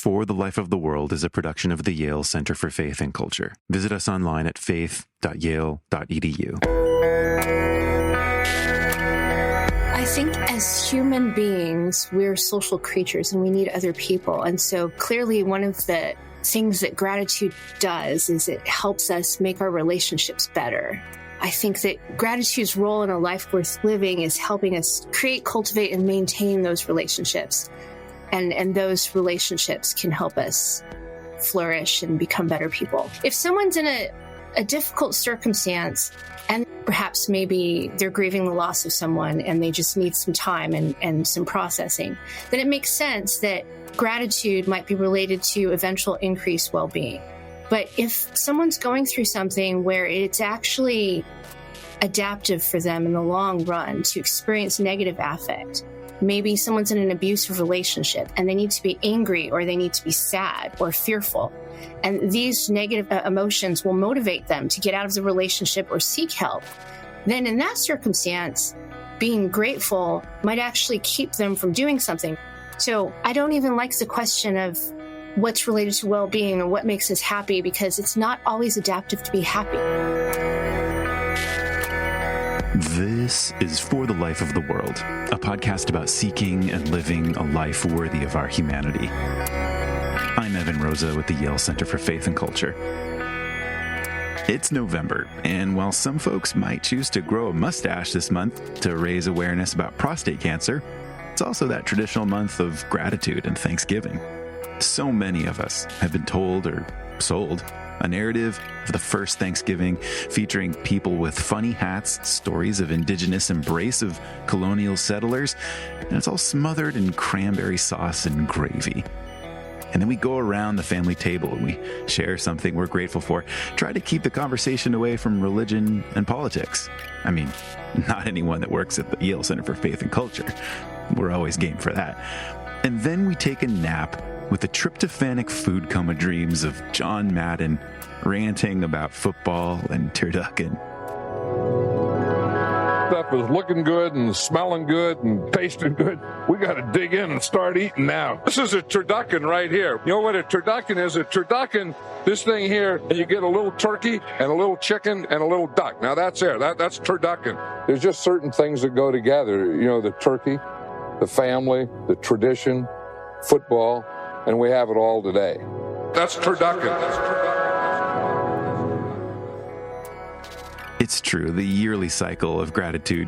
For the Life of the World is a production of the Yale Center for Faith and Culture. Visit us online at faith.yale.edu. I think as human beings, we're social creatures and we need other people. And so clearly one of the things that gratitude does is it helps us make our relationships better. I think that gratitude's role in a life worth living is helping us create, cultivate, and maintain those relationships. And those relationships can help us flourish and become better people. If someone's in a difficult circumstance and perhaps maybe they're grieving the loss of someone and they just need some time and some processing, then it makes sense that gratitude might be related to eventual increased well-being. But if someone's going through something where it's actually adaptive for them in the long run to experience negative affect, maybe someone's in an abusive relationship and they need to be angry or they need to be sad or fearful. And these negative emotions will motivate them to get out of the relationship or seek help. Then in that circumstance, being grateful might actually keep them from doing something. So I don't even like the question of what's related to well-being or what makes us happy, because it's not always adaptive to be happy. This is For the Life of the World, a podcast about seeking and living a life worthy of our humanity. I'm Evan Rosa with the Yale Center for Faith and Culture. It's November, and while some folks might choose to grow a mustache this month to raise awareness about prostate cancer, it's also that traditional month of gratitude and Thanksgiving. So many of us have been told or sold a narrative of the first Thanksgiving featuring people with funny hats, stories of indigenous embrace of colonial settlers, and it's all smothered in cranberry sauce and gravy. And then we go around the family table and we share something we're grateful for, try to keep the conversation away from religion and politics. I mean, not anyone that works at the Yale Center for Faith and Culture. We're always game for that. And then we take a nap with the tryptophanic food coma dreams of John Madden ranting about football and turducken. Stuff is looking good and smelling good and tasting good. We got to dig in and start eating now. This is a turducken right here. You know what a turducken is? A turducken, this thing here, and you get a little turkey and a little chicken and a little duck. Now that's there. That's turducken. There's just certain things that go together. You know, the turkey, the family, the tradition, football, and we have it all today. That's turducken. It's true, the yearly cycle of gratitude,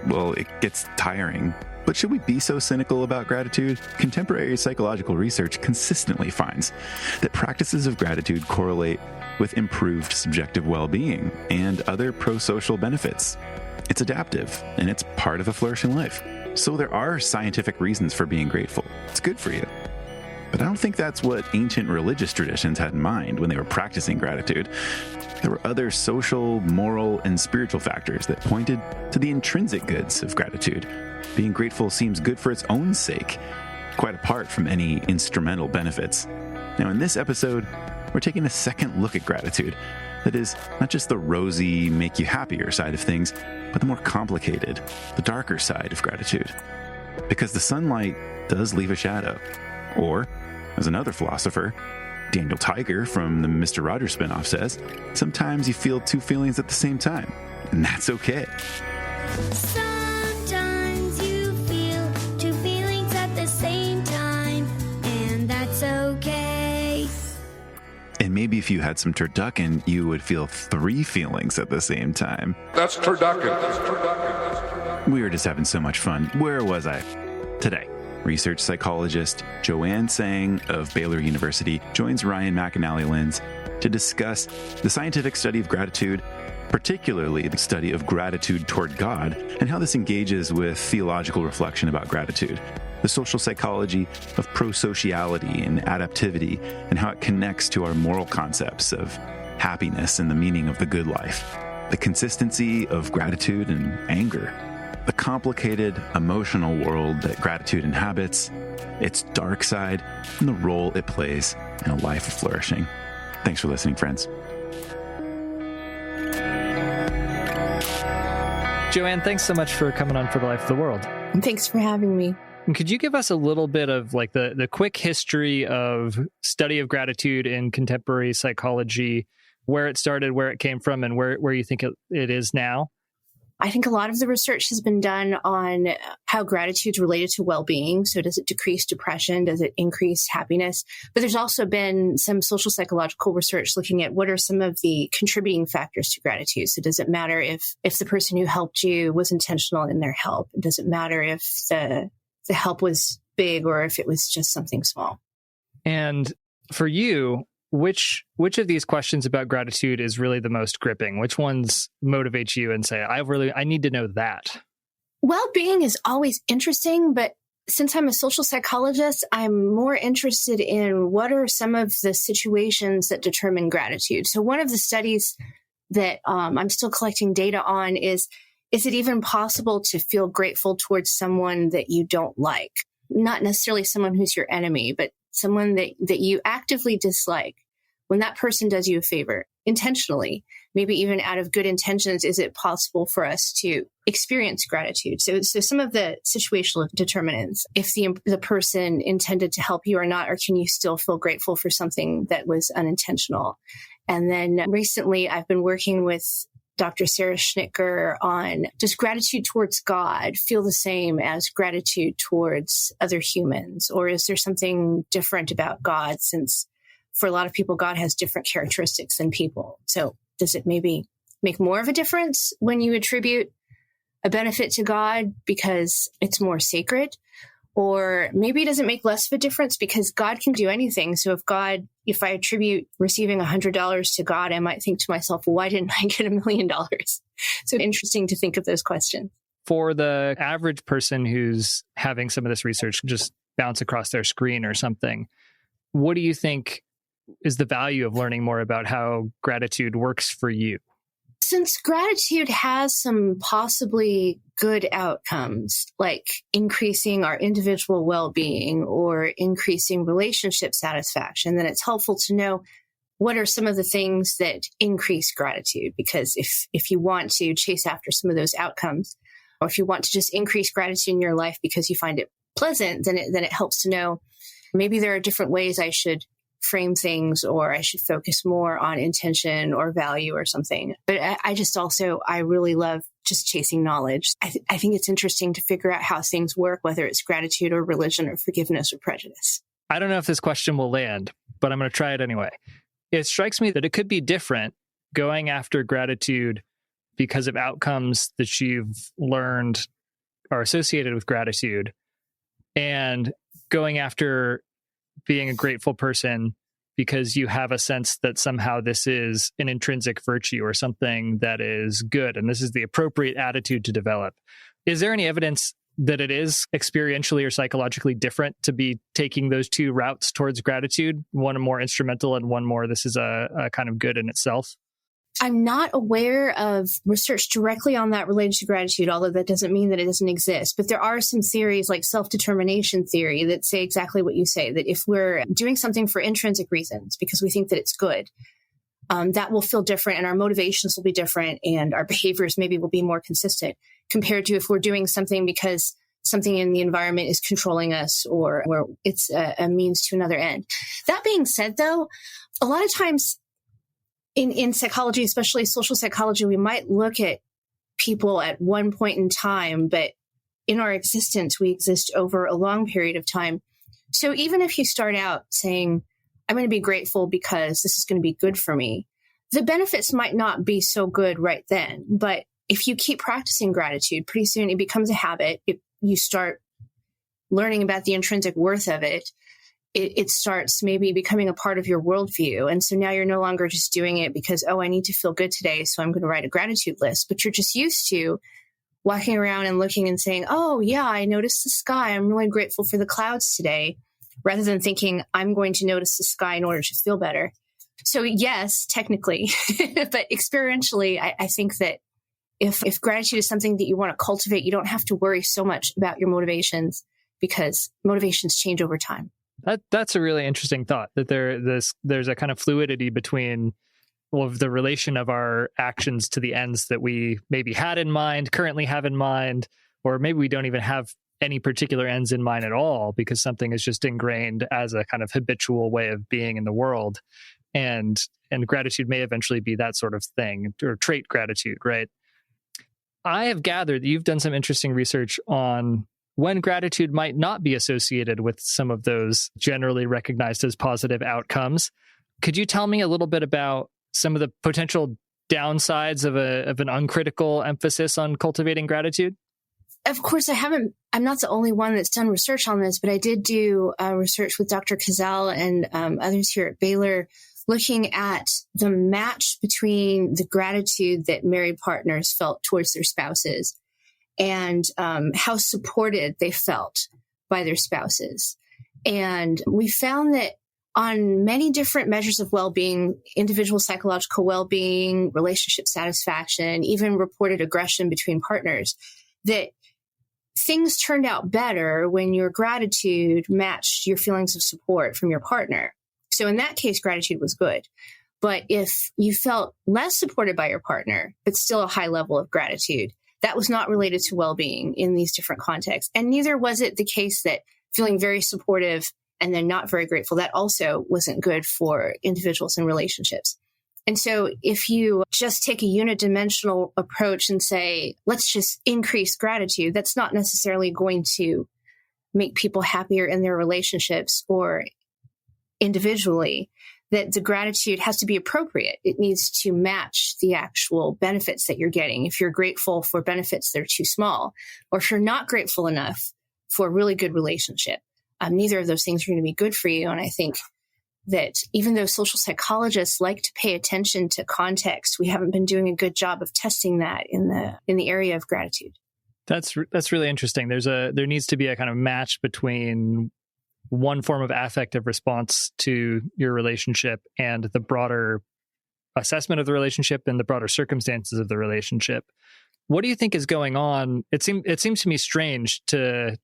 well, it gets tiring. But should we be so cynical about gratitude? Contemporary psychological research consistently finds that practices of gratitude correlate with improved subjective well-being and other prosocial benefits. It's adaptive, and it's part of a flourishing life. So there are scientific reasons for being grateful. It's good for you. But I don't think that's what ancient religious traditions had in mind when they were practicing gratitude. There were other social, moral, and spiritual factors that pointed to the intrinsic goods of gratitude. Being grateful seems good for its own sake, quite apart from any instrumental benefits. Now, in this episode, we're taking a second look at gratitude. That is, not just the rosy, make you happier side of things, but the more complicated, the darker side of gratitude. Because the sunlight does leave a shadow. Or, as another philosopher, Daniel Tiger from the Mr. Rogers spinoff says, sometimes you feel two feelings at the same time, and that's okay. Sometimes you feel two feelings at the same time, and that's okay. And maybe if you had some turducken, you would feel three feelings at the same time. That's turducken. We were just having so much fun. Where was I? Today, research psychologist Jo-Ann Tsang of Baylor University joins Ryan McAnnally-Linz to discuss the scientific study of gratitude, particularly the study of gratitude toward God, and how this engages with theological reflection about gratitude, the social psychology of prosociality and adaptivity, and how it connects to our moral concepts of happiness and the meaning of the good life, the consistency of gratitude and anger, the complicated emotional world that gratitude inhabits, its dark side, and the role it plays in a life of flourishing. Thanks for listening, friends. Jo-Ann, thanks so much for coming on For the Life of the World. Thanks for having me. And could you give us a little bit of like the quick history of study of gratitude in contemporary psychology, where it started, where it came from, and where you think it is now? I think a lot of the research has been done on how gratitude is related to well-being. So does it decrease depression? Does it increase happiness? But there's also been some social psychological research looking at what are some of the contributing factors to gratitude. So does it matter if the person who helped you was intentional in their help? Does it matter if the help was big or if it was just something small? And for you, which of these questions about gratitude is really the most gripping? Which ones motivate you and say, I need to know that? Well-being is always interesting, but since I'm a social psychologist, I'm more interested in what are some of the situations that determine gratitude. So one of the studies that I'm still collecting data on is it even possible to feel grateful towards someone that you don't like? Not necessarily someone who's your enemy, but someone that you actively dislike. When that person does you a favor, intentionally, maybe even out of good intentions, is it possible for us to experience gratitude? So some of the situational determinants, if the person intended to help you or not, or can you still feel grateful for something that was unintentional? And then recently I've been working with Dr. Sarah Schnittger on, does gratitude towards God feel the same as gratitude towards other humans? Or is there something different about God, since for a lot of people, God has different characteristics than people? So does it maybe make more of a difference when you attribute a benefit to God because it's more sacred? Or maybe it doesn't make less of a difference because God can do anything. So if I attribute receiving $100 to God, I might think to myself, well, why didn't I get $1 million? So interesting to think of those questions. For the average person who's having some of this research just bounce across their screen or something, what do you think is the value of learning more about how gratitude works for you? Since gratitude has some possibly good outcomes, like increasing our individual well-being or increasing relationship satisfaction, then it's helpful to know what are some of the things that increase gratitude. Because if you want to chase after some of those outcomes, or if you want to just increase gratitude in your life because you find it pleasant, then it helps to know maybe there are different ways I should frame things, or I should focus more on intention or value or something. But I really love just chasing knowledge. I think it's interesting to figure out how things work, whether it's gratitude or religion or forgiveness or prejudice. I don't know if this question will land, but I'm going to try it anyway. It strikes me that it could be different going after gratitude because of outcomes that you've learned are associated with gratitude, and going after being a grateful person because you have a sense that somehow this is an intrinsic virtue or something that is good, and this is the appropriate attitude to develop. Is there any evidence that it is experientially or psychologically different to be taking those two routes towards gratitude, one more instrumental and one more this is a kind of good in itself? I'm not aware of research directly on that related to gratitude, although that doesn't mean that it doesn't exist. But there are some theories like self-determination theory that say exactly what you say, that if we're doing something for intrinsic reasons, because we think that it's good, that will feel different and our motivations will be different and our behaviors maybe will be more consistent compared to if we're doing something because something in the environment is controlling us or where it's a means to another end. That being said, though, a lot of times in psychology, especially social psychology, we might look at people at one point in time, but in our existence, we exist over a long period of time. So even if you start out saying, I'm going to be grateful because this is going to be good for me, the benefits might not be so good right then. But if you keep practicing gratitude, pretty soon it becomes a habit. You start learning about the intrinsic worth of it. It starts maybe becoming a part of your worldview. And so now you're no longer just doing it because, I need to feel good today, so I'm going to write a gratitude list. But you're just used to walking around and looking and saying, I noticed the sky. I'm really grateful for the clouds today, rather than thinking I'm going to notice the sky in order to feel better. So yes, technically, but experientially, I think that if gratitude is something that you want to cultivate, you don't have to worry so much about your motivations because motivations change over time. That's a really interesting thought, that there's a kind of fluidity between the relation of our actions to the ends that we maybe had in mind, currently have in mind, or maybe we don't even have any particular ends in mind at all, because something is just ingrained as a kind of habitual way of being in the world. And gratitude may eventually be that sort of thing, or trait gratitude, right? I have gathered that you've done some interesting research on when gratitude might not be associated with some of those generally recognized as positive outcomes. Could you tell me a little bit about some of the potential downsides of an uncritical emphasis on cultivating gratitude? Of course, I'm not the only one that's done research on this, but I did do research with Dr. Cazal and others here at Baylor, looking at the match between the gratitude that married partners felt towards their spouses and how supported they felt by their spouses. And we found that on many different measures of well-being, individual psychological well-being, relationship satisfaction, even reported aggression between partners, that things turned out better when your gratitude matched your feelings of support from your partner. So in that case, gratitude was good. But if you felt less supported by your partner, but still a high level of gratitude, that was not related to well-being in these different contexts. And neither was it the case that feeling very supportive and then not very grateful, that also wasn't good for individuals in relationships. And so if you just take a unidimensional approach and say, let's just increase gratitude, that's not necessarily going to make people happier in their relationships or individually. That the gratitude has to be appropriate. It needs to match the actual benefits that you're getting. If you're grateful for benefits that are too small, or if you're not grateful enough for a really good relationship, neither of those things are going to be good for you. And I think that even though social psychologists like to pay attention to context, we haven't been doing a good job of testing that in the area of gratitude. That's really interesting. There needs to be a kind of match between one form of affective response to your relationship and the broader assessment of the relationship and the broader circumstances of the relationship. What do you think is going on? It seems to me strange to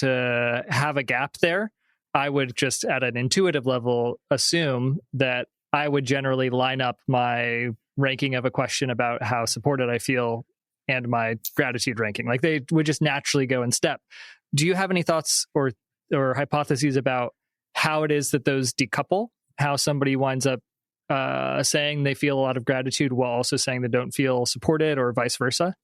have a gap there. I would just at an intuitive level assume that I would generally line up my ranking of a question about how supported I feel and my gratitude ranking. Like they would just naturally go in step. Do you have any thoughts or hypotheses about how it is that those decouple, how somebody winds up saying they feel a lot of gratitude while also saying they don't feel supported, or vice versa?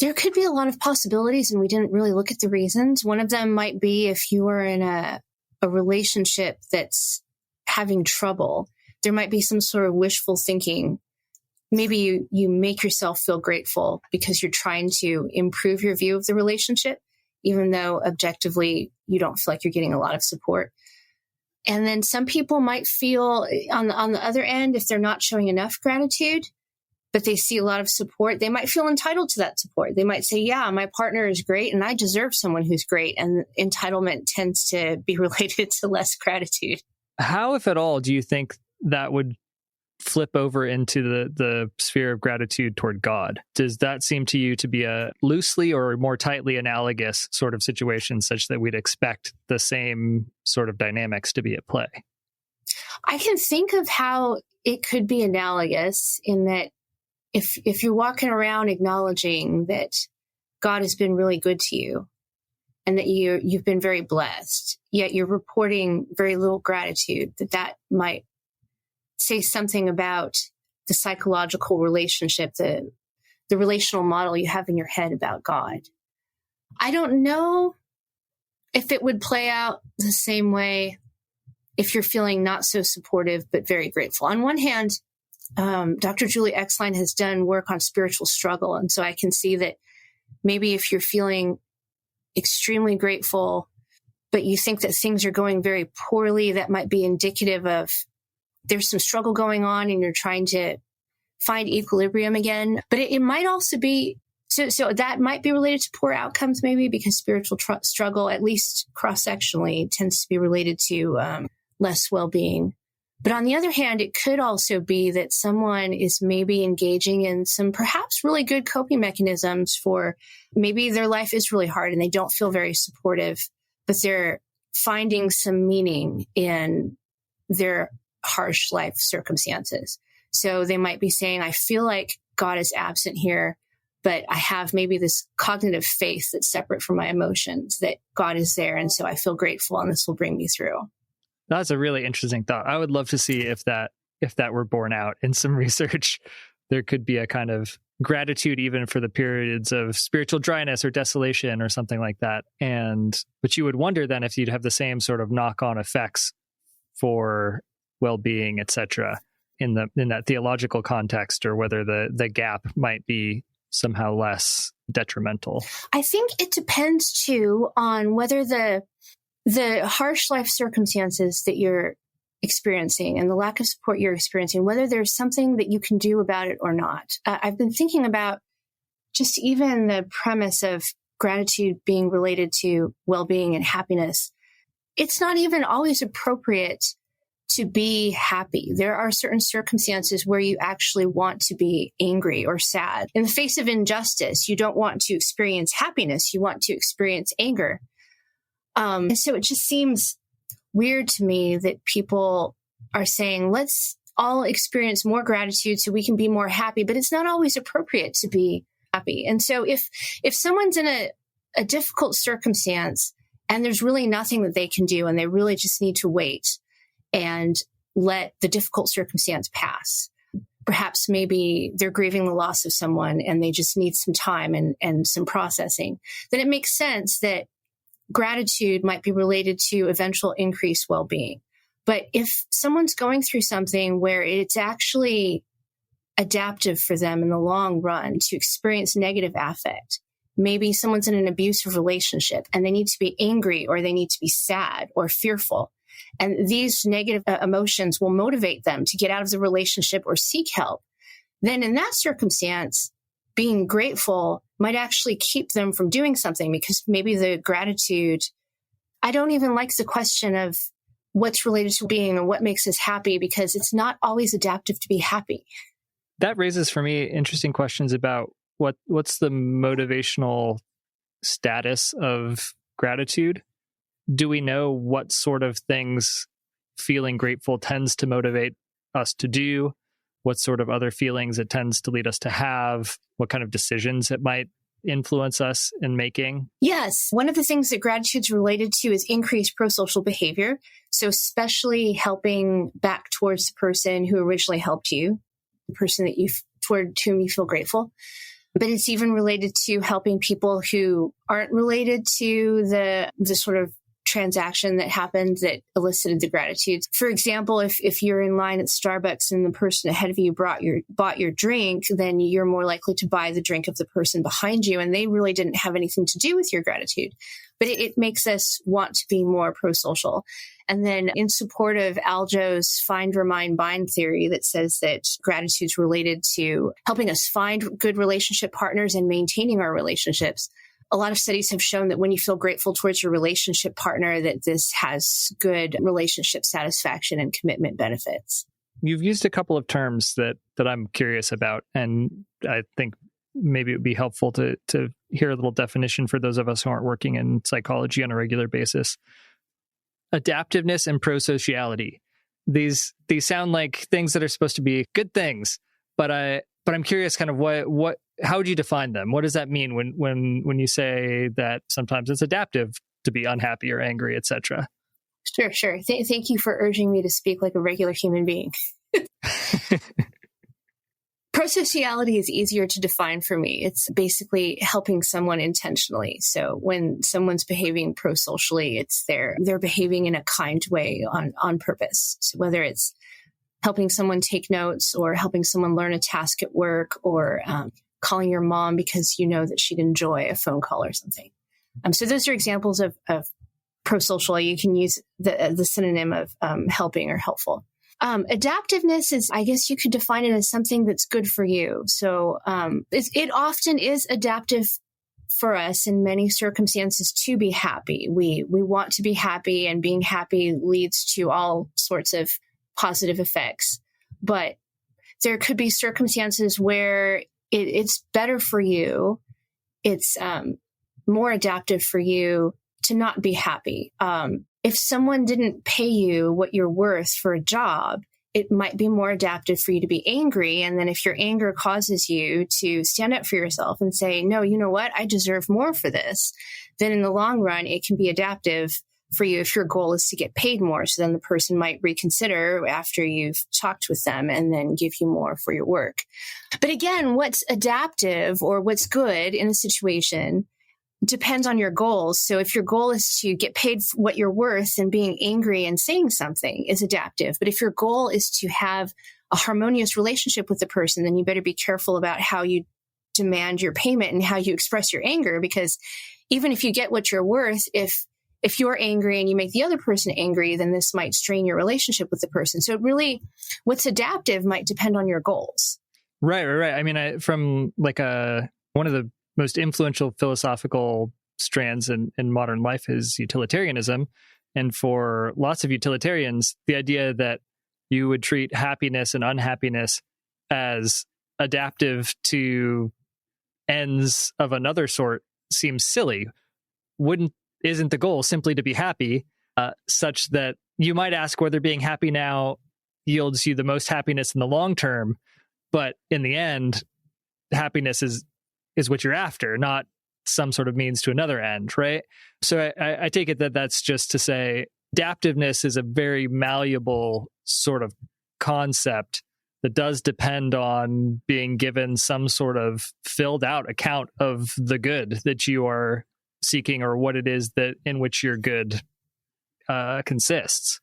There could be a lot of possibilities, and we didn't really look at the reasons. One of them might be if you are in a relationship that's having trouble, there might be some sort of wishful thinking. Maybe you make yourself feel grateful because you're trying to improve your view of the relationship, even though objectively you don't feel like you're getting a lot of support. And then some people might feel on the other end, if they're not showing enough gratitude, but they see a lot of support, they might feel entitled to that support. They might say, yeah, my partner is great and I deserve someone who's great. And entitlement tends to be related to less gratitude. How, if at all, do you think that would flip over into the sphere of gratitude toward God? Does that seem to you to be a loosely or more tightly analogous sort of situation, such that we'd expect the same sort of dynamics to be at play? I can think of how it could be analogous in that if you're walking around acknowledging that God has been really good to you and that you've been very blessed, yet you're reporting very little gratitude, that might say something about the psychological relationship, the relational model you have in your head about God. I don't know if it would play out the same way if you're feeling not so supportive, but very grateful. On one hand, Dr. Julie Exline has done work on spiritual struggle. And so I can see that maybe if you're feeling extremely grateful, but you think that things are going very poorly, that might be indicative of there's some struggle going on and you're trying to find equilibrium again. But it might also be, so that might be related to poor outcomes maybe, because spiritual struggle, at least cross-sectionally, tends to be related to less well-being. But on the other hand, it could also be that someone is maybe engaging in some perhaps really good coping mechanisms for maybe their life is really hard and they don't feel very supportive, but they're finding some meaning in their harsh life circumstances. So they might be saying, I feel like God is absent here, but I have maybe this cognitive faith that's separate from my emotions, that God is there. And so I feel grateful and this will bring me through. That's a really interesting thought. I would love to see if that were borne out in some research. There could be a kind of gratitude even for the periods of spiritual dryness or desolation or something like that. But you would wonder then if you'd have the same sort of knock-on effects for well-being, etc., in that theological context, or whether the gap might be somehow less detrimental. I think it depends too on whether the harsh life circumstances that you're experiencing and the lack of support you're experiencing, whether there's something that you can do about it or not. I've been thinking about just even the premise of gratitude being related to well-being and happiness. It's not even always appropriate to be happy. There are certain circumstances where you actually want to be angry or sad. In the face of injustice, you don't want to experience happiness. You want to experience anger. And so it just seems weird to me that people are saying, let's all experience more gratitude so we can be more happy, but it's not always appropriate to be happy. And so if someone's in a difficult circumstance and there's really nothing that they can do and they really just need to wait and let the difficult circumstance pass, perhaps maybe they're grieving the loss of someone and they just need some time and some processing, then it makes sense that gratitude might be related to eventual increased well-being. But if someone's going through something where it's actually adaptive for them in the long run to experience negative affect, maybe someone's in an abusive relationship and they need to be angry or they need to be sad or fearful, and these negative emotions will motivate them to get out of the relationship or seek help, then in that circumstance, being grateful might actually keep them from doing something, because maybe the gratitude, I don't even like the question of what's related to being and what makes us happy, because it's not always adaptive to be happy. That raises for me interesting questions about what's the motivational status of gratitude. Do we know what sort of things feeling grateful tends to motivate us to do? What sort of other feelings it tends to lead us to have? What kind of decisions it might influence us in making? Yes. One of the things that gratitude's related to is increased prosocial behavior. So especially helping back towards the person who originally helped you, the person toward whom you feel grateful. But it's even related to helping people who aren't related to the sort of transaction that happened that elicited the gratitude. For example, if you're in line at Starbucks and the person ahead of you bought your drink, then you're more likely to buy the drink of the person behind you, and they really didn't have anything to do with your gratitude. But it makes us want to be more prosocial. And then in support of Aljo's find, remind, bind theory that says that gratitude is related to helping us find good relationship partners and maintaining our relationships. A lot of studies have shown that when you feel grateful towards your relationship partner, that this has good relationship satisfaction and commitment benefits. You've used a couple of terms that I'm curious about, and I think maybe it would be helpful to hear a little definition for those of us who aren't working in psychology on a regular basis. Adaptiveness and prosociality. These sound like things that are supposed to be good things, but I'm curious kind of what how would you define them? What does that mean when you say that sometimes it's adaptive to be unhappy or angry, etc.? Sure. Thank you for urging me to speak like a regular human being. Prosociality is easier to define for me. It's basically helping someone intentionally. So when someone's behaving prosocially, it's they're behaving in a kind way on purpose. So whether it's helping someone take notes or helping someone learn a task at work or calling your mom because you know that she'd enjoy a phone call or something. So those are examples of prosocial. You can use the synonym of helping or helpful. Adaptiveness is, I guess you could define it as something that's good for you. So it often is adaptive for us in many circumstances to be happy. We want to be happy, and being happy leads to all sorts of positive effects. But there could be circumstances where it's better for you. It's more adaptive for you to not be happy. If someone didn't pay you what you're worth for a job, it might be more adaptive for you to be angry. And then if your anger causes you to stand up for yourself and say, no, you know what? I deserve more for this. Then in the long run, it can be adaptive for you if your goal is to get paid more. So then the person might reconsider after you've talked with them and then give you more for your work. But again, what's adaptive or what's good in a situation depends on your goals. So if your goal is to get paid for what you're worth, and being angry and saying something is adaptive. But if your goal is to have a harmonious relationship with the person, then you better be careful about how you demand your payment and how you express your anger, because even if you get what you're worth, if you're angry and you make the other person angry, then this might strain your relationship with the person. So really, what's adaptive might depend on your goals. Right. I mean, from like one of the most influential philosophical strands in modern life is utilitarianism. And for lots of utilitarians, the idea that you would treat happiness and unhappiness as adaptive to ends of another sort seems silly. Isn't the goal simply to be happy, such that you might ask whether being happy now yields you the most happiness in the long term, but in the end, happiness is what you're after, not some sort of means to another end, right? So I take it that that's just to say adaptiveness is a very malleable sort of concept that does depend on being given some sort of filled out account of the good that you are seeking, or what it is that in which your good consists.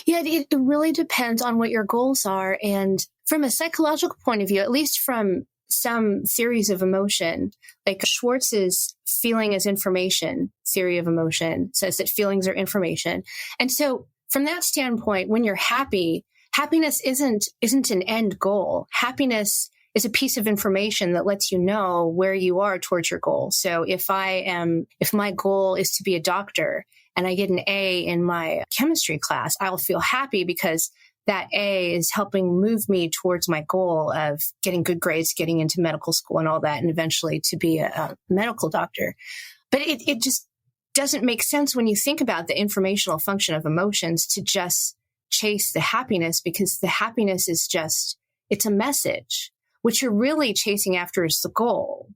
Yeah, it really depends on what your goals are. And from a psychological point of view, at least from some theories of emotion, like Schwartz's feeling as information theory of emotion says that feelings are information. And so from that standpoint, when you're happy, happiness isn't an end goal. Happiness is a piece of information that lets you know where you are towards your goal. So if my goal is to be a doctor and I get an A in my chemistry class, I'll feel happy because that A is helping move me towards my goal of getting good grades, getting into medical school and all that, and eventually to be a medical doctor. But it just doesn't make sense when you think about the informational function of emotions to just chase the happiness, because the happiness is it's a message. What you're really chasing after is the goal,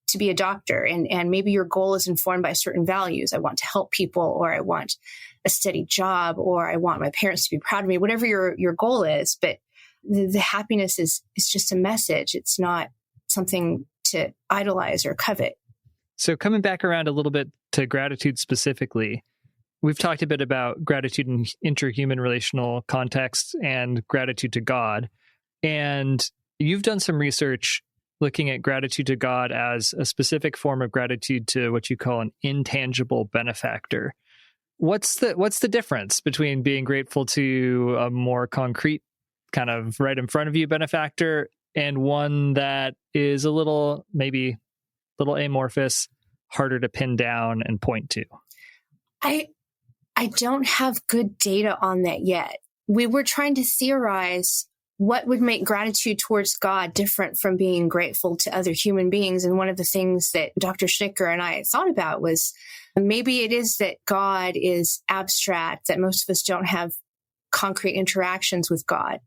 to be a doctor. And maybe your goal is informed by certain values. I want to help people, or I want a steady job, or I want my parents to be proud of me, whatever your goal is. But the happiness is just a message. It's not something to idolize or covet. So coming back around a little bit to gratitude specifically, we've talked a bit about gratitude in interhuman relational context and gratitude to God. And you've done some research looking at gratitude to God as a specific form of gratitude to what you call an intangible benefactor. What's the difference between being grateful to a more concrete kind of right in front of you benefactor and one that is a little amorphous, harder to pin down and point to? I don't have good data on that yet. We were trying to theorize what would make gratitude towards God different from being grateful to other human beings. And one of the things that Dr. Schnicker and I thought about was maybe it is that God is abstract, that most of us don't have concrete interactions with God.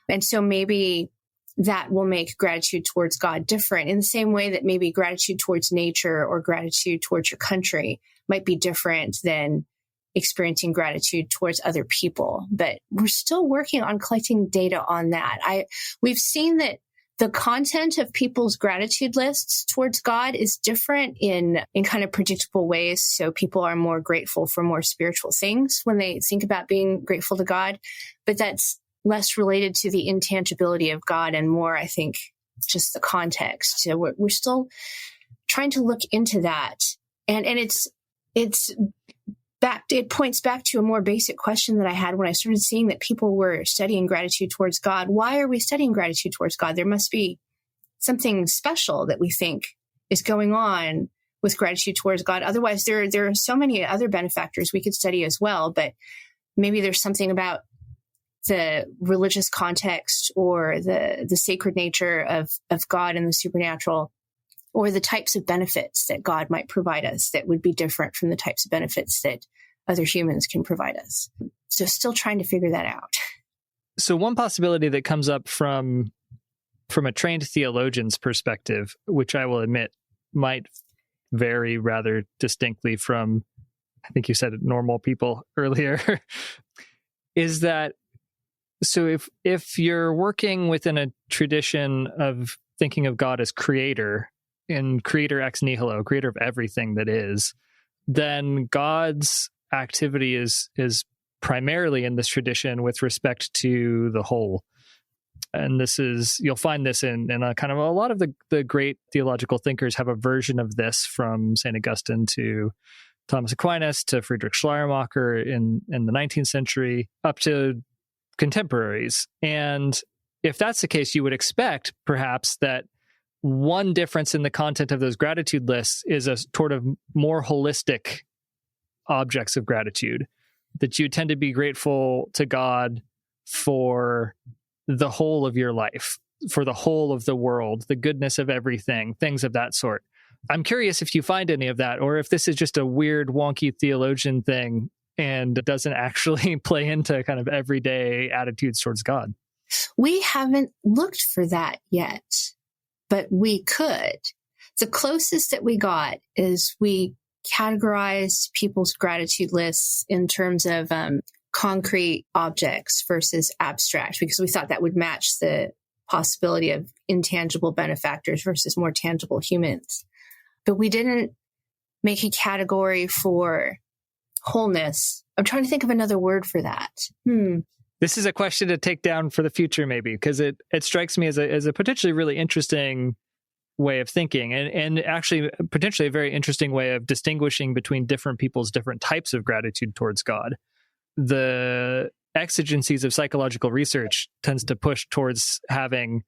And so maybe that will make gratitude towards God different, in the same way that maybe gratitude towards nature or gratitude towards your country might be different than experiencing gratitude towards other people. But we're still working on collecting data on that. We've seen that the content of people's gratitude lists towards God is different in kind of predictable ways. So people are more grateful for more spiritual things when they think about being grateful to God. But that's less related to the intangibility of God and more, I think, just the context. So we're still trying to look into that. And it points back to a more basic question that I had when I started seeing that people were studying gratitude towards God. Why are we studying gratitude towards God? There must be something special that we think is going on with gratitude towards God. Otherwise, there are so many other benefactors we could study as well, but maybe there's something about the religious context or the sacred nature of God and the supernatural, or the types of benefits that God might provide us that would be different from the types of benefits that other humans can provide us. So still trying to figure that out. So one possibility that comes up from a trained theologian's perspective, which I will admit might vary rather distinctly from, I think you said normal people earlier, is that, so if you're working within a tradition of thinking of God as creator, and creator ex nihilo, creator of everything that is, then God's activity is primarily in this tradition with respect to the whole. And this is, you'll find this in a kind of a lot of the great theological thinkers have a version of this, from St. Augustine to Thomas Aquinas to Friedrich Schleiermacher in the 19th century, up to contemporaries. And if that's the case, you would expect perhaps that one difference in the content of those gratitude lists is a sort of more holistic objects of gratitude, that you tend to be grateful to God for the whole of your life, for the whole of the world, the goodness of everything, things of that sort. I'm curious if you find any of that, or if this is just a weird, wonky theologian thing and doesn't actually play into kind of everyday attitudes towards God. We haven't looked for that yet, but we could. The closest that we got is we categorized people's gratitude lists in terms of concrete objects versus abstract, because we thought that would match the possibility of intangible benefactors versus more tangible humans. But we didn't make a category for wholeness. I'm trying to think of another word for that. This is a question to take down for the future, maybe, because it strikes me as a potentially really interesting way of thinking, and actually potentially a very interesting way of distinguishing between different people's different types of gratitude towards God. The exigencies of psychological research tends to push towards having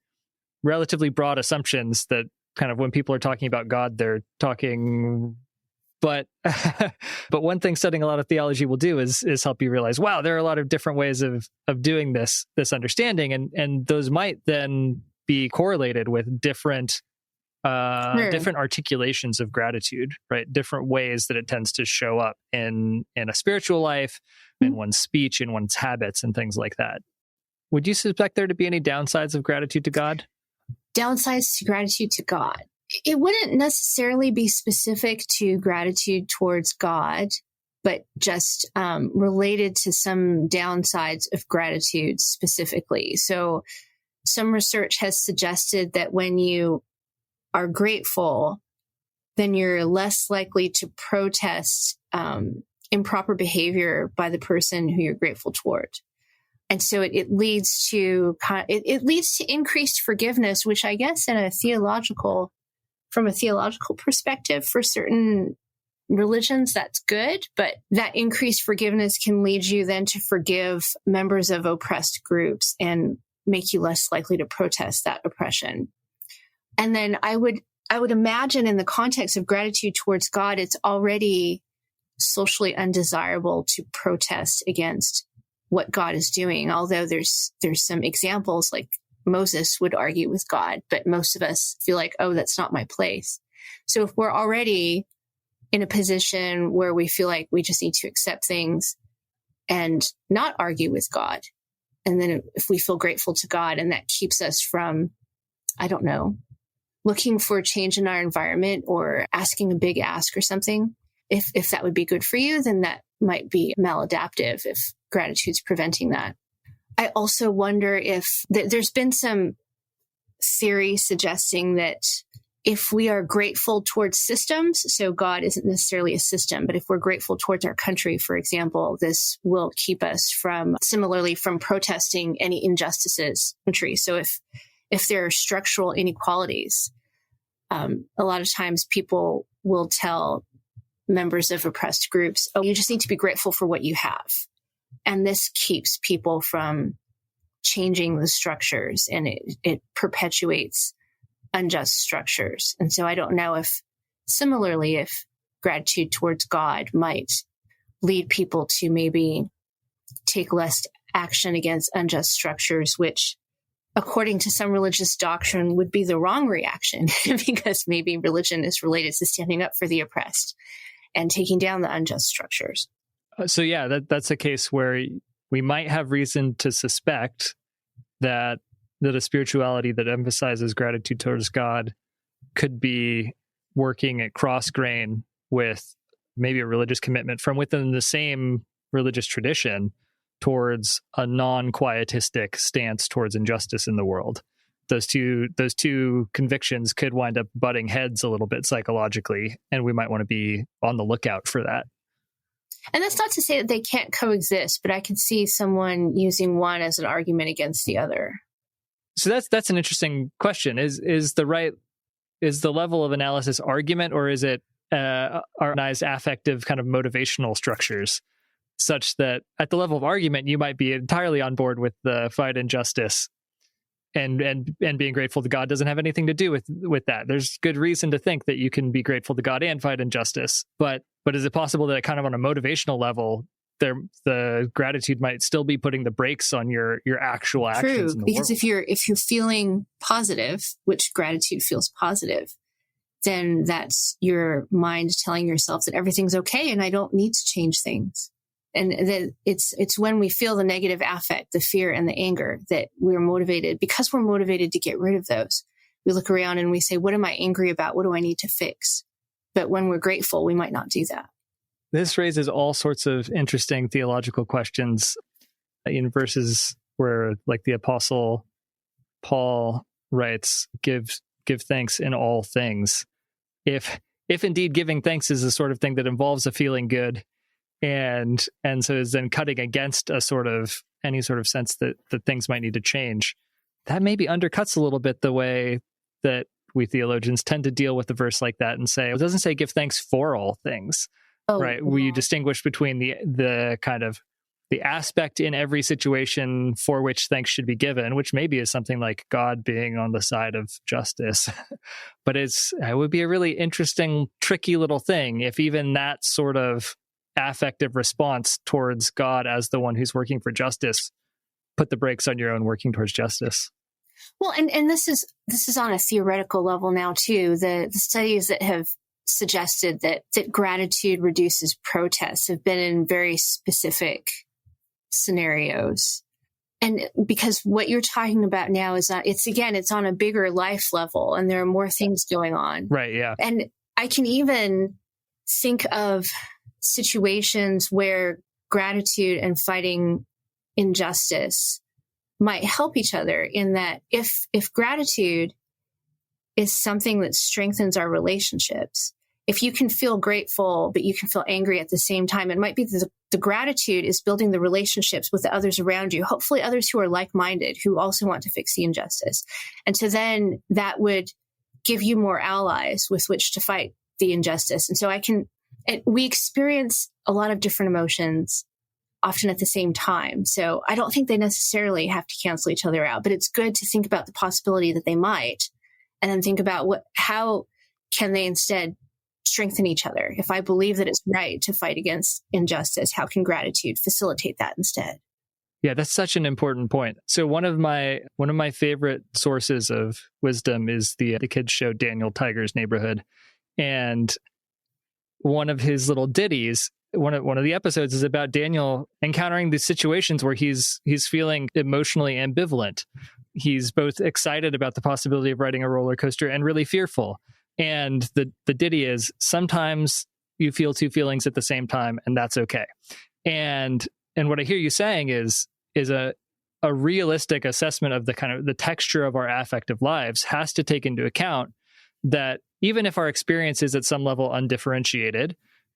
relatively broad assumptions that kind of when people are talking about God, they're talking. But one thing studying a lot of theology will do is help you realize, wow, there are a lot of different ways of doing this understanding, and those might then be correlated with different different articulations of gratitude, right? Different ways that it tends to show up in a spiritual life, in one's speech, in one's habits, and things like that. Would you suspect there to be any downsides of gratitude to God? Downsides to gratitude to God. It wouldn't necessarily be specific to gratitude towards God, but just related to some downsides of gratitude specifically. So some research has suggested that when you are grateful, then you're less likely to protest improper behavior by the person who you're grateful toward. And so it leads to it leads to increased forgiveness, which I guess from a theological perspective, for certain religions, that's good. But that increased forgiveness can lead you then to forgive members of oppressed groups and make you less likely to protest that oppression. And then I would imagine in the context of gratitude towards God, it's already socially undesirable to protest against what God is doing. Although there's some examples, like Moses would argue with God, but most of us feel like, oh, that's not my place. So if we're already in a position where we feel like we just need to accept things and not argue with God, and then if we feel grateful to God and that keeps us from, I don't know, looking for a change in our environment or asking a big ask or something, if that would be good for you, then that might be maladaptive if gratitude's preventing that. I also wonder if there's been some theory suggesting that if we are grateful towards systems, so God isn't necessarily a system, but if we're grateful towards our country, for example, this will keep us from protesting any injustices in the country. So if there are structural inequalities, a lot of times people will tell members of oppressed groups, oh, you just need to be grateful for what you have. And this keeps people from changing the structures, and it perpetuates unjust structures. And so I don't know if gratitude towards God might lead people to maybe take less action against unjust structures, which according to some religious doctrine would be the wrong reaction because maybe religion is related to standing up for the oppressed and taking down the unjust structures. So yeah, that's a case where we might have reason to suspect that a spirituality that emphasizes gratitude towards God could be working at cross grain with maybe a religious commitment from within the same religious tradition towards a non-quietistic stance towards injustice in the world. Those two convictions could wind up butting heads a little bit psychologically, and we might want to be on the lookout for that. And that's not to say that they can't coexist, but I could see someone using one as an argument against the other. So that's an interesting question. Is the level of analysis argument, or is it organized affective kind of motivational structures, such that at the level of argument you might be entirely on board with the fight injustice, and being grateful to God doesn't have anything to do with that. There's good reason to think that you can be grateful to God and fight injustice, but is it possible that kind of on a motivational level, the gratitude might still be putting the brakes on your actual actions in the because world? if you're feeling positive, which gratitude feels positive, then that's your mind telling yourself that everything's okay and I don't need to change things. And that it's when we feel the negative affect, the fear and the anger, that we're motivated, because we're motivated to get rid of those. We look around and we say, what am I angry about? What do I need to fix? But when we're grateful, we might not do that. This raises all sorts of interesting theological questions in verses where, like, the Apostle Paul writes, give thanks in all things. If indeed giving thanks is the sort of thing that involves a feeling good, and so is then cutting against any sort of sense that things might need to change, that maybe undercuts a little bit the way that we theologians tend to deal with a verse like that and say, it doesn't say give thanks for all things. Right. We distinguish between the kind of the aspect in every situation for which thanks should be given, which maybe is something like God being on the side of justice. But it would be a really interesting, tricky little thing if even that sort of affective response towards God as the one who's working for justice put the brakes on your own working towards justice. Well, and this is on a theoretical level now too. The studies that have suggested that gratitude reduces protests have been in very specific scenarios. And because what you're talking about now is it's on a bigger life level, and there are more things going on. Right. Yeah. And I can even think of situations where gratitude and fighting injustice might help each other, in that if gratitude is something that strengthens our relationships, if you can feel grateful, but you can feel angry at the same time, it might be that the gratitude is building the relationships with the others around you, hopefully others who are like-minded, who also want to fix the injustice. And so then that would give you more allies with which to fight the injustice. And so we experience a lot of different emotions often at the same time. So I don't think they necessarily have to cancel each other out, but it's good to think about the possibility that they might, and then think about how can they instead strengthen each other. If I believe that it's right to fight against injustice, how can gratitude facilitate that instead? Yeah, that's such an important point. So one of my favorite sources of wisdom is the kids show Daniel Tiger's Neighborhood, and one of his little ditties, one of the episodes is about Daniel encountering these situations where he's feeling emotionally ambivalent. He's both excited about the possibility of riding a roller coaster and really fearful. And the ditty is, sometimes you feel two feelings at the same time, and that's okay. And what I hear you saying is a realistic assessment of the kind of the texture of our affective lives has to take into account that even if our experience is at some level undifferentiated,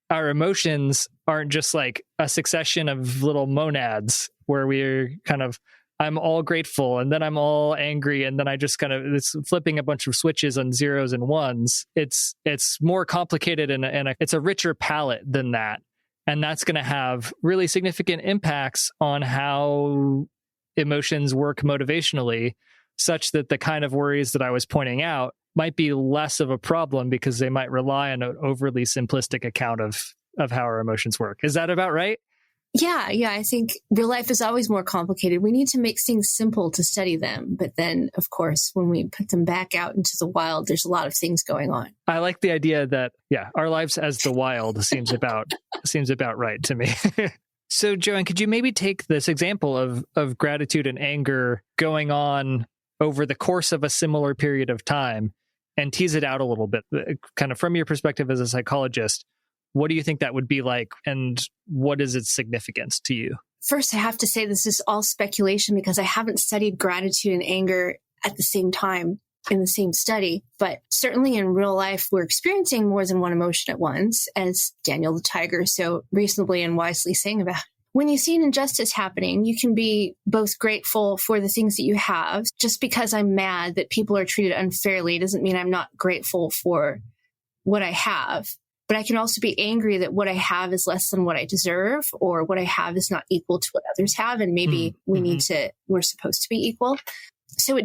our emotions aren't just like a succession of little monads where we're kind of, I'm all grateful and then I'm all angry and then I just kind of, it's flipping a bunch of switches on zeros and ones. It's more complicated and it's a richer palette than that. And that's going to have really significant impacts on how emotions work motivationally, such that the kind of worries that I was pointing out might be less of a problem because they might rely on an overly simplistic account of how our emotions work. Is that about right? Yeah. I think real life is always more complicated. We need to make things simple to study them. But then, of course, when we put them back out into the wild, there's a lot of things going on. I like the idea that, our lives as the wild seems about right to me. So, Jo-Ann, could you maybe take this example of gratitude and anger going on over the course of a similar period of time and tease it out a little bit, kind of from your perspective as a psychologist? What do you think that would be like, and what is its significance to you? First, I have to say this is all speculation because I haven't studied gratitude and anger at the same time in the same study. But certainly in real life, we're experiencing more than one emotion at once, as Daniel the Tiger so reasonably and wisely sang about. When you see an injustice happening, you can be both grateful for the things that you have. Just because I'm mad that people are treated unfairly doesn't mean I'm not grateful for what I have. But I can also be angry that what I have is less than what I deserve, or what I have is not equal to what others have. And maybe we're supposed to be equal. So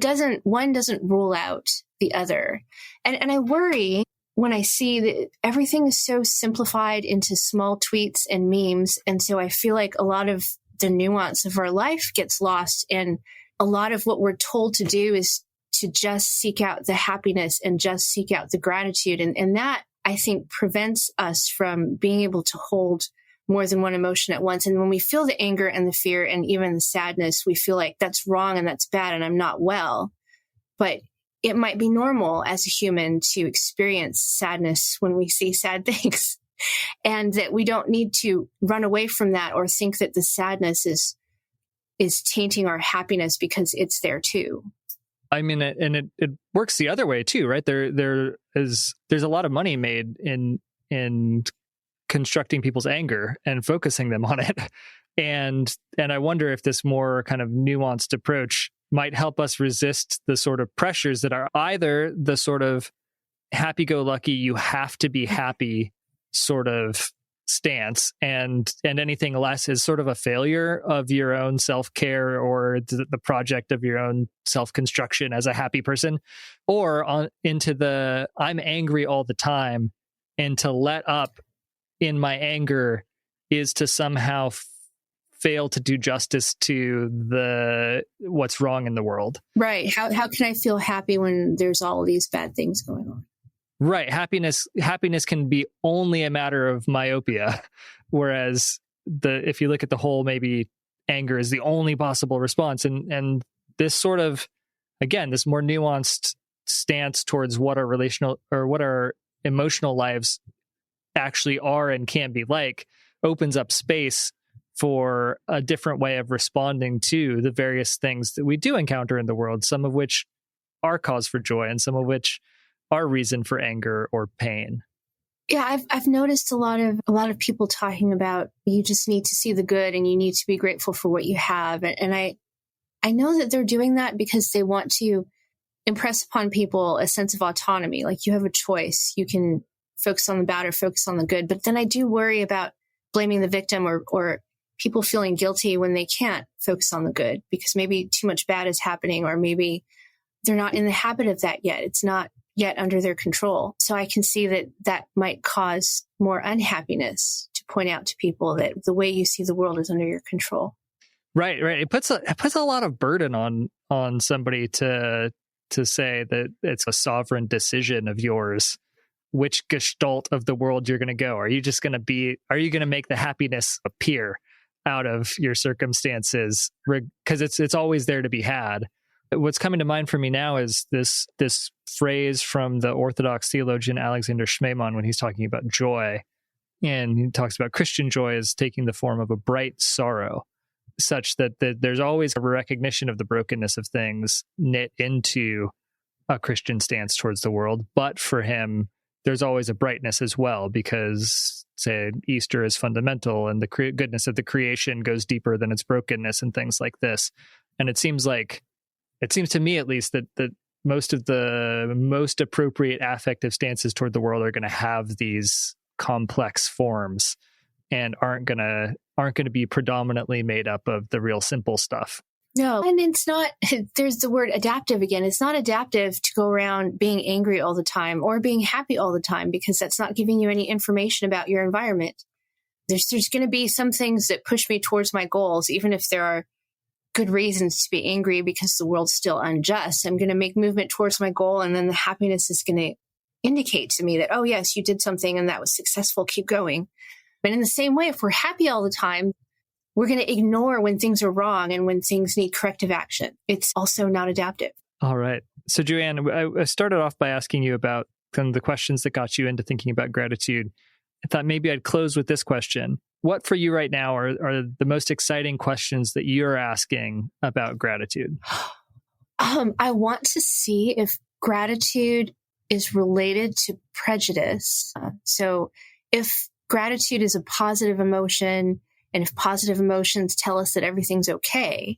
one doesn't rule out the other. And I worry when I see that everything is so simplified into small tweets and memes. And so I feel like a lot of the nuance of our life gets lost. And a lot of what we're told to do is to just seek out the happiness and just seek out the gratitude. And that, I think, prevents us from being able to hold more than one emotion at once. And when we feel the anger and the fear and even the sadness, we feel like that's wrong and that's bad and I'm not well. But it might be normal as a human to experience sadness when we see sad things, and that we don't need to run away from that or think that the sadness is tainting our happiness because it's there too. I mean, and it works the other way too, right? There's a lot of money made in constructing people's anger and focusing them on it. And I wonder if this more kind of nuanced approach might help us resist the sort of pressures that are either the sort of happy-go-lucky, you have to be happy sort of stance, and anything less is sort of a failure of your own self-care or the project of your own self-construction as a happy person, or into the I'm angry all the time, and to let up in my anger is to somehow fail to do justice to what's wrong in the world. Right. How can I feel happy when there's all these bad things going on? Right. Happiness can be only a matter of myopia, whereas if you look at the whole, maybe anger is the only possible response. And this sort of, again, this more nuanced stance towards what our relational or what our emotional lives actually are and can be like opens up space for a different way of responding to the various things that we do encounter in the world, some of which are cause for joy and some of which are reason for anger or pain. Yeah, I've noticed a lot of people talking about you just need to see the good and you need to be grateful for what you have. And I know that they're doing that because they want to impress upon people a sense of autonomy. Like, you have a choice. You can focus on the bad or focus on the good. But then I do worry about blaming the victim or people feeling guilty when they can't focus on the good because maybe too much bad is happening, or maybe they're not in the habit of that yet. It's not yet under their control. So I can see that might cause more unhappiness to point out to people that the way you see the world is under your control. Right. It puts a lot of burden on somebody to say that it's a sovereign decision of yours which gestalt of the world you're going to go. Are you going to make the happiness appear out of your circumstances? Because it's always there to be had. What's coming to mind for me now is this phrase from the Orthodox theologian Alexander Schmemann when he's talking about joy. And he talks about Christian joy as taking the form of a bright sorrow, such that there's always a recognition of the brokenness of things knit into a Christian stance towards the world. But for him, there's always a brightness as well, because, say, Easter is fundamental and the goodness of the creation goes deeper than its brokenness and things like this. And it seems to me, at least, that most of the most appropriate affective stances toward the world are going to have these complex forms and aren't going to be predominantly made up of the real simple stuff. No, and it's not, there's the word adaptive again. It's not adaptive to go around being angry all the time or being happy all the time, because that's not giving you any information about your environment. There's going to be some things that push me towards my goals, even if there are good reasons to be angry because the world's still unjust. I'm going to make movement towards my goal, and then the happiness is going to indicate to me that, oh yes, you did something and that was successful, keep going. But in the same way, if we're happy all the time, we're going to ignore when things are wrong and when things need corrective action. It's also not adaptive. All right. So Jo-Ann, I started off by asking you about kind of the questions that got you into thinking about gratitude. I thought maybe I'd close with this question. What for you right now are the most exciting questions that you're asking about gratitude? I want to see if gratitude is related to prejudice. So if gratitude is a positive emotion, and if positive emotions tell us that everything's okay,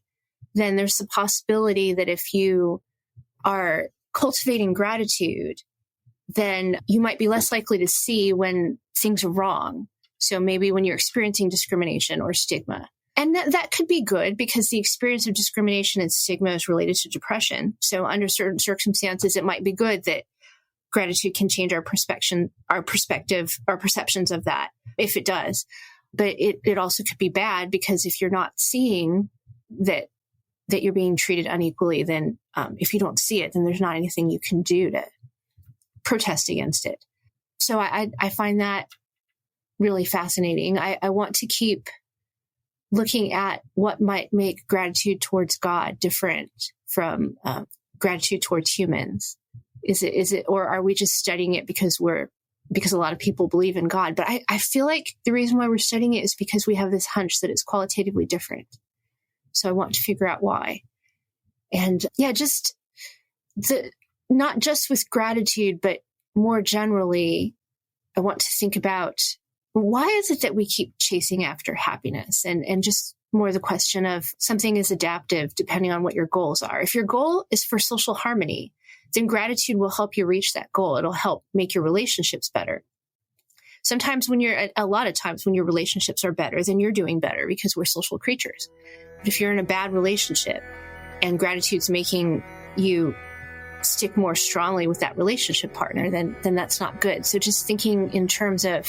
then there's the possibility that if you are cultivating gratitude, then you might be less likely to see when things are wrong. So maybe when you're experiencing discrimination or stigma. And that could be good because the experience of discrimination and stigma is related to depression. So under certain circumstances, it might be good that gratitude can change our perceptions of that, if it does. But it also could be bad because if you're not seeing that you're being treated unequally, then if you don't see it, then there's not anything you can do to protest against it. So I find that really fascinating. I want to keep looking at what might make gratitude towards God different from gratitude towards humans. Is it, or are we just studying it because a lot of people believe in God? But I feel like the reason why we're studying it is because we have this hunch that it's qualitatively different. So I want to figure out why. And yeah, not just with gratitude, but more generally, I want to think about why is it that we keep chasing after happiness, and just more the question of something is adaptive depending on what your goals are. If your goal is for social harmony, then gratitude will help you reach that goal. It'll help make your relationships better. A lot of times when your relationships are better, then you're doing better because we're social creatures. But if you're in a bad relationship and gratitude's making you stick more strongly with that relationship partner, then that's not good. So just thinking in terms of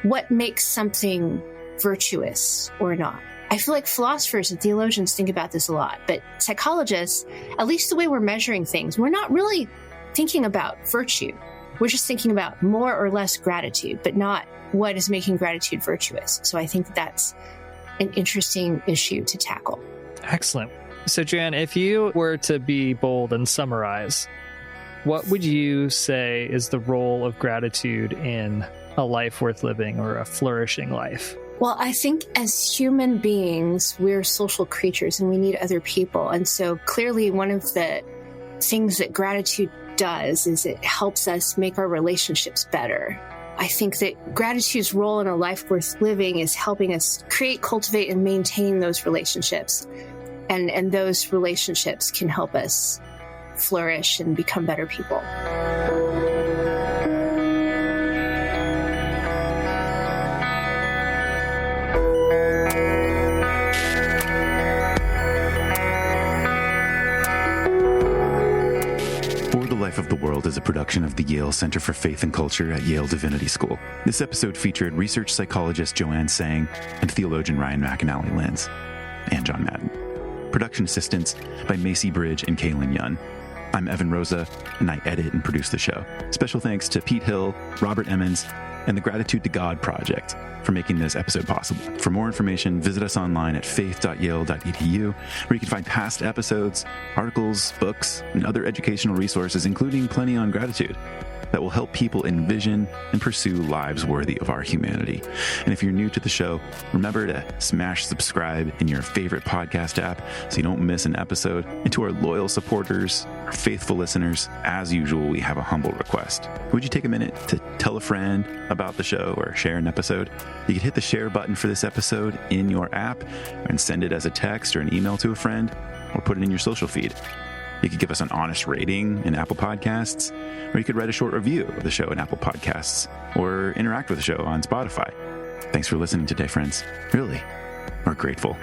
what makes something virtuous or not. I feel like philosophers and theologians think about this a lot, but psychologists, at least the way we're measuring things, we're not really thinking about virtue. We're just thinking about more or less gratitude, but not what is making gratitude virtuous. So I think that's an interesting issue to tackle. Excellent. So Jo-Ann, if you were to be bold and summarize, what would you say is the role of gratitude in a life worth living or a flourishing life? Well, I think as human beings, we're social creatures and we need other people. And so clearly one of the things that gratitude does is it helps us make our relationships better. I think that gratitude's role in a life worth living is helping us create, cultivate, and maintain those relationships. And those relationships can help us flourish and become better people. Life of the World is a production of the Yale Center for Faith and Culture at Yale Divinity School. This episode featured research psychologist Jo-Ann Tsang and theologian Ryan McAnnally-Linz, and John Madden. Production assistance by Macy Bridge and Kaylin Yun. I'm Evan Rosa, and I edit and produce the show. Special thanks to Pete Hill, Robert Emmons, and the Gratitude to God Project for making this episode possible. For more information, visit us online at faith.yale.edu, where you can find past episodes, articles, books, and other educational resources, including plenty on gratitude, that will help people envision and pursue lives worthy of our humanity. And if you're new to the show, remember to smash subscribe in your favorite podcast app so you don't miss an episode. And to our loyal supporters, our faithful listeners, as usual, we have a humble request. Would you take a minute to tell a friend about the show or share an episode? You can hit the share button for this episode in your app and send it as a text or an email to a friend, or put it in your social feed. You could give us an honest rating in Apple Podcasts, or you could write a short review of the show in Apple Podcasts, or interact with the show on Spotify. Thanks for listening today, friends. Really, we're grateful.